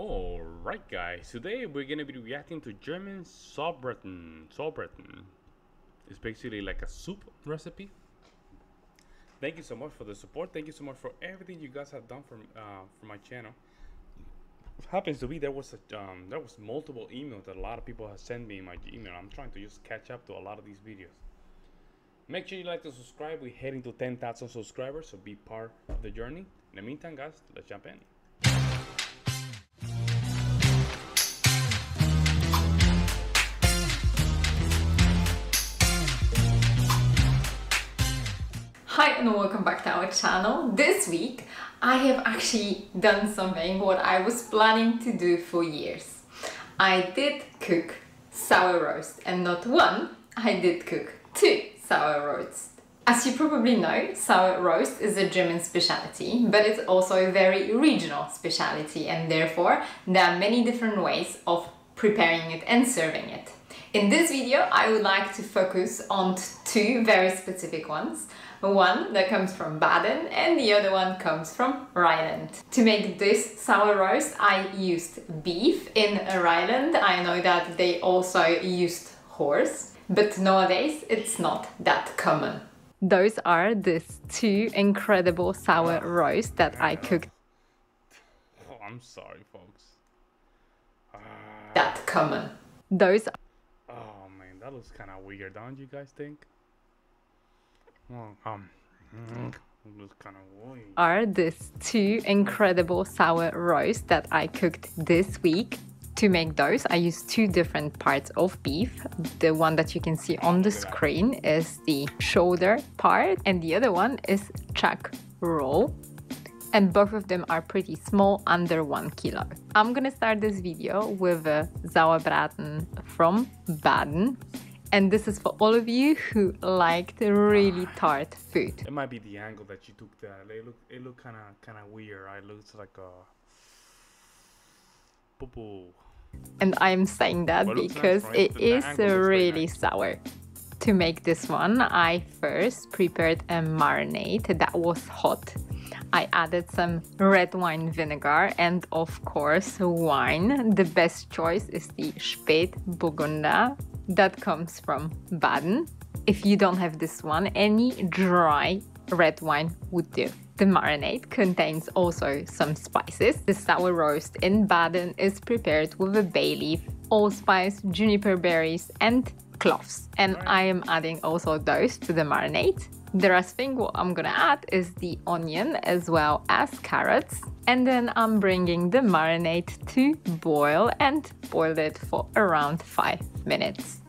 Alright guys, today we're gonna be reacting to German Sauerbraten. Sauerbraten. It's basically like a soup recipe. Thank you so much for the support. Thank you so much for everything you guys have done for my channel. Happens to be there was multiple emails that a lot of people have sent me in my email. I'm trying to just catch up to a lot of these videos. Make sure you like to subscribe. We're heading to 10,000 subscribers, so be part of the journey. In the meantime, guys, let's jump in. Hi and welcome back to our channel. This week I have actually done something what I was planning to do for years. I did cook sour roast, and not one, I did cook 2 sour roasts. As you probably know, sour roast is a German specialty, but it's also a very regional specialty, and therefore there are many different ways of preparing it and serving it. In this video I would like to focus on 2 very specific ones. One that comes from Baden and the other one comes from Rhineland. To make this sour roast I used beef. In Rhineland I know that they also used horse, but nowadays it's not that common. Those are these 2 incredible sour roasts that I cooked. Oh, I'm sorry folks. That common. Those Oh man, that looks kind of weird, don't you guys think? Well, it looks kind of weird. Are these 2 incredible sour roasts that I cooked this week. To make those, I used 2 different parts of beef. The one that you can see on the screen is the shoulder part, and the other one is chuck roll. And both of them are pretty small, under 1 kilo. I'm gonna start this video with a Sauerbraten from Baden. And this is for all of you who like the really tart food. It might be the angle that you took that. It looked kind of weird. It looks like a poo-poo. And I'm saying that because nice, right? it is really sour. To make this one, I first prepared a marinade that was hot. I added some red wine vinegar and of course wine. The best choice is the Spätburgunder that comes from Baden. If you don't have this one, any dry red wine would do. The marinade contains also some spices. The sour roast in Baden is prepared with a bay leaf, allspice, juniper berries and cloves. And I am adding also those to the marinade. The last thing what I'm gonna add is the onion as well as carrots. And then I'm bringing the marinade to boil and boil it for around 5 minutes.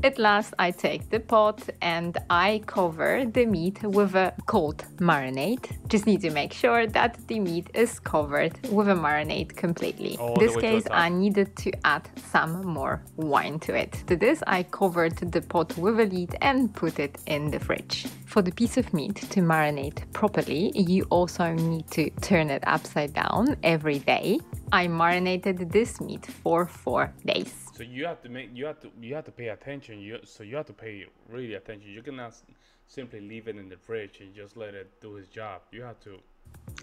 At last I take the pot and I cover the meat with a cold marinade. Just need to make sure that the meat is covered with a marinade completely. In this case I needed to add some more wine to it. To this I covered the pot with a lid and put it in the fridge. For the piece of meat to marinate properly, you also need to turn it upside down every day. I marinated this meat for 4 days. So you have to pay attention. You have to pay really attention. You cannot simply leave it in the fridge and just let it do its job. You have to.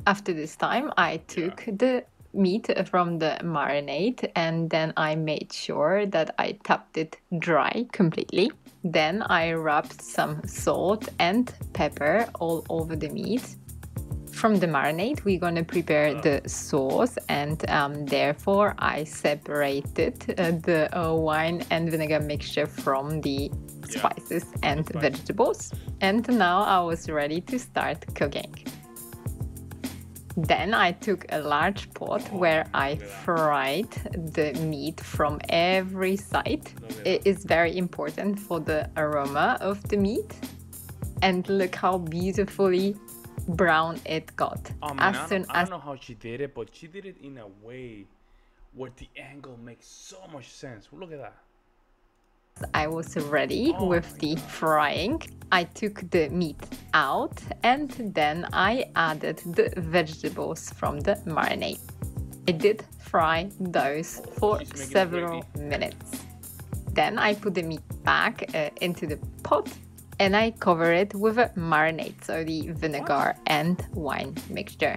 After this time, I took the meat from the marinade and then I made sure that I tapped it dry completely. Then I rubbed some salt and pepper all over the meat. From the marinade, we're going to prepare the sauce, and therefore I separated the wine and vinegar mixture from the spices and vegetables. And now I was ready to start cooking. Then I took a large pot where I fried the meat from every side. It is very important for the aroma of the meat. And look how beautifully brown it got. Oh man, I don't know how she did it, but she did it in a way where the angle makes so much sense. Look at that. I was ready with the frying. I took the meat out and then I added the vegetables from the marinade. I did fry those for several minutes. Then I put the meat back into the pot and I cover it with a marinade, so the vinegar and wine mixture.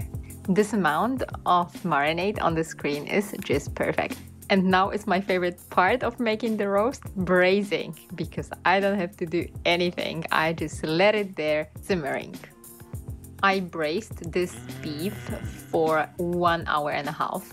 This amount of marinade on the screen is just perfect. And now is my favorite part of making the roast, braising, because I don't have to do anything. I just let it there simmering. I braised this beef for 1 hour and a half.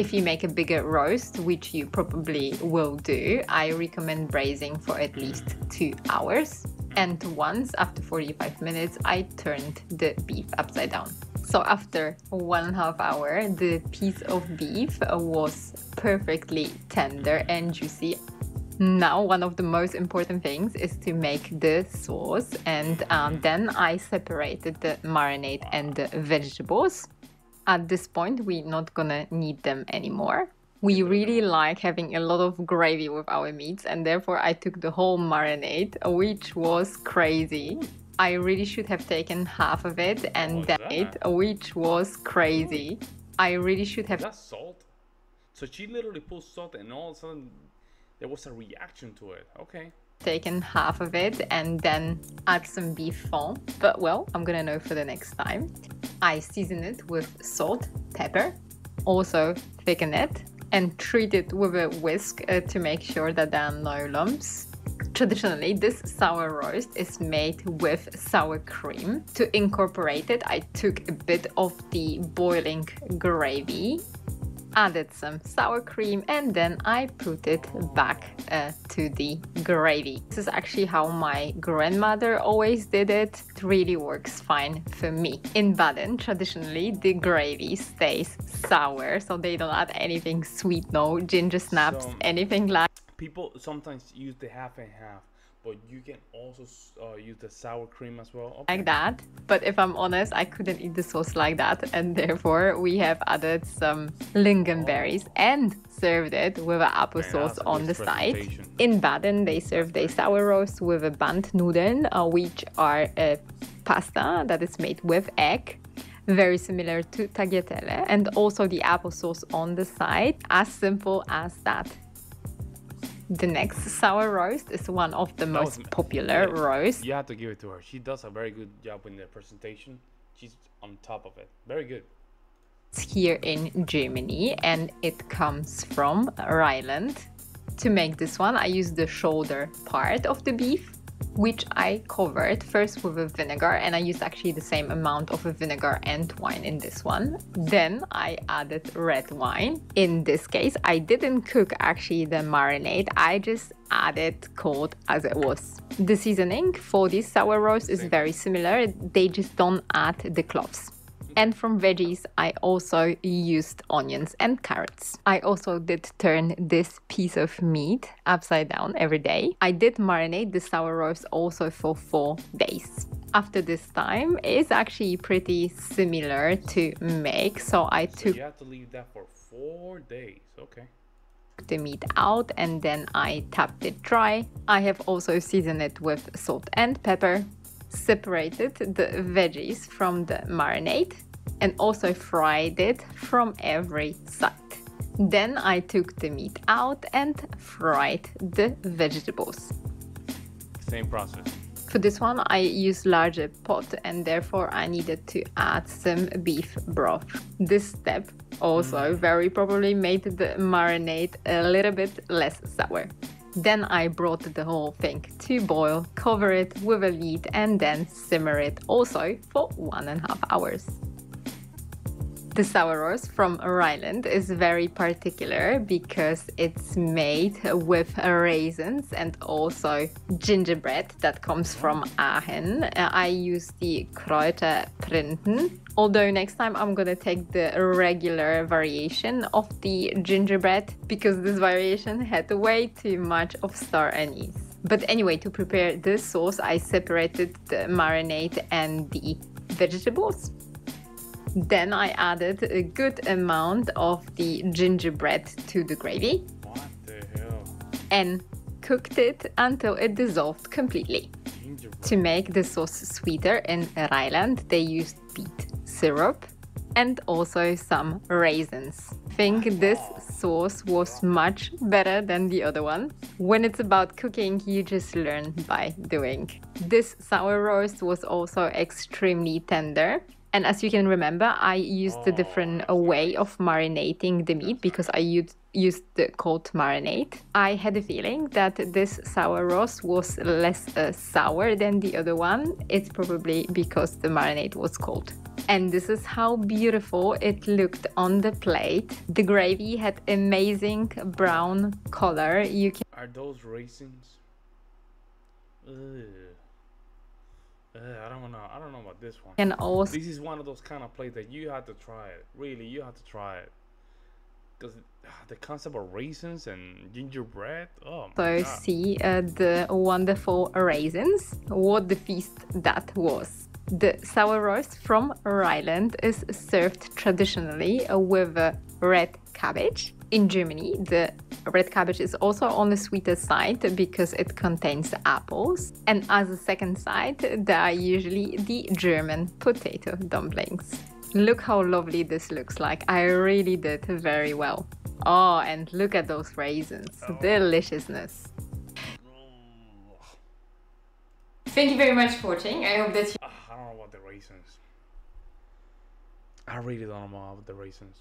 If you make a bigger roast, which you probably will do, I recommend braising for at least 2 hours. And once after 45 minutes, I turned the beef upside down. So after 1.5 hours, the piece of beef was perfectly tender and juicy. Now, one of the most important things is to make the sauce, and then I separated the marinade and the vegetables. At this point, we're not gonna need them anymore. We really like having a lot of gravy with our meats, and therefore I took the whole marinade, which was crazy. I really should have taken half of it and then it, which was crazy. I really should have... That's salt? So she literally put salt and all of a sudden there was a reaction to it. Okay. Taken half of it and then add some beef fond. But well, I'm gonna know for the next time. I season it with salt, pepper, also thicken it and treat it with a whisk to make sure that there are no lumps. Traditionally, this sour roast is made with sour cream. To incorporate it, I took a bit of the boiling gravy, added some sour cream, and then I put it back to the gravy. This is actually how my grandmother always did it. It really works fine for me. In Baden, traditionally, the gravy stays sour, so they don't add anything sweet, no ginger snaps, anything like. People sometimes use the half and half, but you can also use the sour cream as well. Okay. Like that. But if I'm honest, I couldn't eat the sauce like that, and therefore we have added some lingonberries and served it with an applesauce on the side. In Baden, they serve the sour roast with a Bandnudeln, which are a pasta that is made with egg. Very similar to tagliatelle, and also the applesauce on the side. As simple as that. The next sour roast is one of the most popular roasts. You have to give it to her. She does a very good job in the presentation. She's on top of it. Very good. It's here in Germany and it comes from Rhineland. To make this one, I used the shoulder part of the beef, which I covered first with a vinegar, and I used actually the same amount of a vinegar and wine in this one. Then I added red wine. In this case, I didn't cook actually the marinade, I just added cold as it was. The seasoning for this sour roast is very similar, they just don't add the cloves. And from veggies, I also used onions and carrots. I also did turn this piece of meat upside down every day. I did marinate the sour roast also for 4 days. After this time, it's actually pretty similar to make. So I took... you have to leave that for 4 days, okay. The meat out and then I tapped it dry. I have also seasoned it with salt and pepper. Separated the veggies from the marinade and also fried it from every side. Then I took the meat out and fried the vegetables. Same process. For this one I used larger pot and therefore I needed to add some beef broth. This step also very probably made the marinade a little bit less sour. Then I brought the whole thing to boil, cover it with a lid and then simmer it also for 1.5 hours. The sour roast from Rhineland is very particular because it's made with raisins and also gingerbread that comes from Aachen. I use the Kräuterprinten. Although next time I'm gonna take the regular variation of the gingerbread because this variation had way too much of star anise. But anyway, to prepare this sauce, I separated the marinade and the vegetables. Then I added a good amount of the gingerbread to the gravy. What the hell? And cooked it until it dissolved completely. To make the sauce sweeter in Rhineland, they used beet syrup and also some raisins. I think this sauce was much better than the other one. When it's about cooking, you just learn by doing. This sour roast was also extremely tender. And as you can remember, I used a different that's way nice. of marinating the meat because I used the cold marinade. I had a feeling that this sour roast was less sour than the other one. It's probably because the marinade was cold. And this is how beautiful it looked on the plate. The gravy had amazing brown color. You can Are those raisins? Ugh. I don't know. I don't know about this one. also This is one of those kind of plates that you have to try it. Really, you have to try it. Because the concept of raisins and gingerbread. Oh my god. see the wonderful raisins. What the feast that was. The sour roast from Rhineland is served traditionally with red cabbage. In Germany, the red cabbage is also on the sweeter side because it contains apples. And as a second side, there are usually the German potato dumplings. Look how lovely this looks like. I really did very well. Oh, and look at those raisins. Deliciousness. Thank you very much for watching. I hope that you... I don't know about the raisins. I really don't know about the raisins.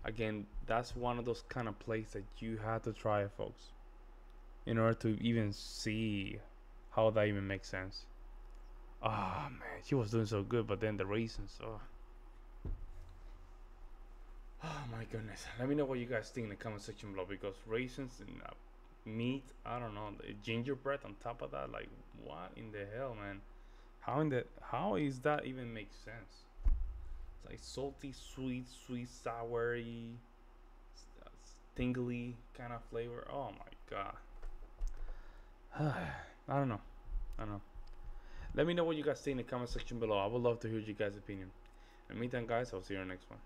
Again, that's one of those kind of plates that you have to try, folks, in order to even see how that even makes sense. Oh man, she was doing so good, but then the raisins. Oh my goodness. Let me know what you guys think in the comment section below, because raisins and meat, I don't know, the gingerbread on top of that, like what in the hell, man? How is that even make sense? It's like salty, sweet, soury, tingly kind of flavor. Oh my god. I don't know. Let me know what you guys think in the comment section below. I would love to hear you guys' opinion. In the meantime, guys, I'll see you in the next one.